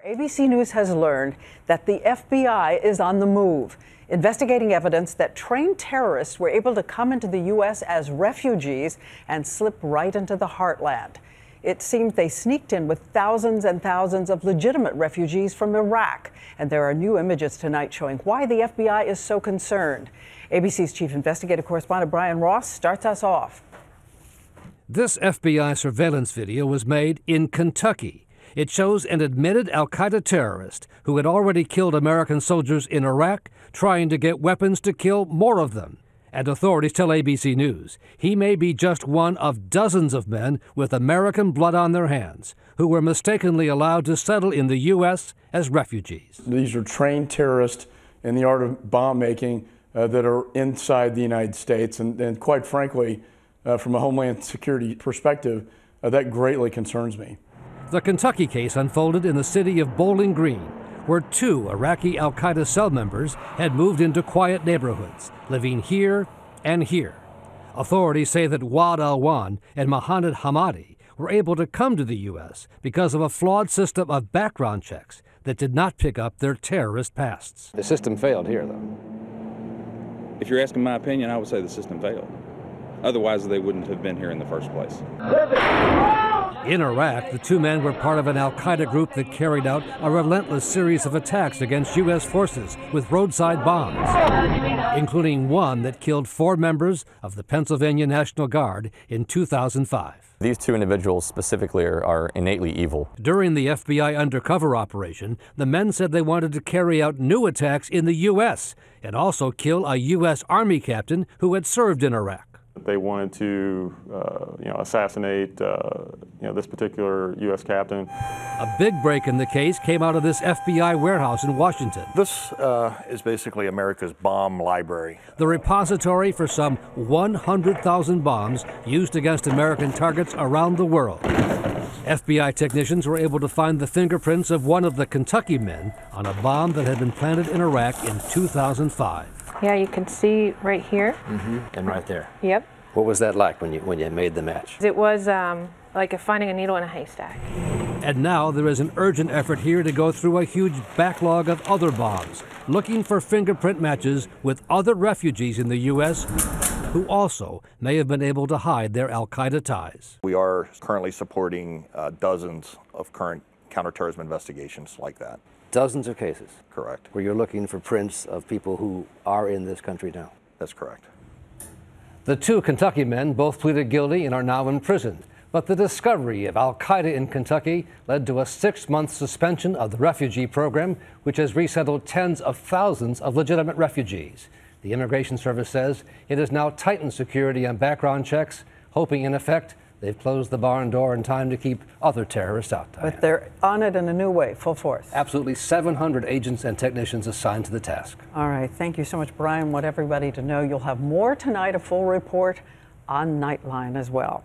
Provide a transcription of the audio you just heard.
ABC News has learned that the FBI is on the move, investigating evidence that trained terrorists were able to come into the U.S. as refugees and slip right into the heartland. It seems they sneaked in with thousands and thousands of legitimate refugees from Iraq. And there are new images tonight showing why the FBI is so concerned. ABC's chief investigative correspondent Brian Ross starts us off. This FBI surveillance video was made in Kentucky. It shows an admitted Al-Qaeda terrorist who had already killed American soldiers in Iraq, trying to get weapons to kill more of them. And authorities tell ABC News he may be just one of dozens of men with American blood on their hands who were mistakenly allowed to settle in the U.S. as refugees. These are trained terrorists in the art of bomb making that are inside the United States. And quite frankly, from a Homeland Security perspective, that greatly concerns me. The Kentucky case unfolded in the city of Bowling Green, where two Iraqi Al-Qaeda cell members had moved into quiet neighborhoods, living here and here. Authorities say that Wad al-Wan and Mohammed Hamadi were able to come to the U.S. because of a flawed system of background checks that did not pick up their terrorist pasts. The system failed here, though. If you're asking my opinion, I would say the system failed. Otherwise, they wouldn't have been here in the first place. In Iraq, the two men were part of an Al-Qaeda group that carried out a relentless series of attacks against U.S. forces with roadside bombs, including one that killed 4 members of the Pennsylvania National Guard in 2005. These two individuals specifically are innately evil. During the FBI undercover operation, the men said they wanted to carry out new attacks in the U.S. and also kill a U.S. Army captain who had served in Iraq. They wanted to, assassinate, this particular U.S. captain. A big break in the case came out of this FBI warehouse in Washington. This is basically America's bomb library. The repository for some 100,000 bombs used against American targets around the world. FBI technicians were able to find the fingerprints of one of the Kentucky men on a bomb that had been planted in Iraq in 2005. Yeah, you can see right here. And right there. Yep. What was that like when you made the match? It was like finding a needle in a haystack. And now there is an urgent effort here to go through a huge backlog of other bombs, looking for fingerprint matches with other refugees in the U.S. who also may have been able to hide their Al-Qaeda ties. We are currently supporting dozens of current counterterrorism investigations like that. Dozens of cases? Correct. Where you're looking for prints of people who are in this country now? That's correct. The two Kentucky men both pleaded guilty and are now in prison. But the discovery of Al-Qaeda in Kentucky led to a 6-month suspension of the refugee program, which has resettled tens of thousands of legitimate refugees. The Immigration Service says it has now tightened security on background checks, hoping in effect they've closed the barn door in time to keep other terrorists out. But they're on it in a new way, full force. Absolutely 700 agents and technicians assigned to the task. All right, thank you so much, Brian. Want everybody to know you'll have more tonight, a full report on Nightline as well.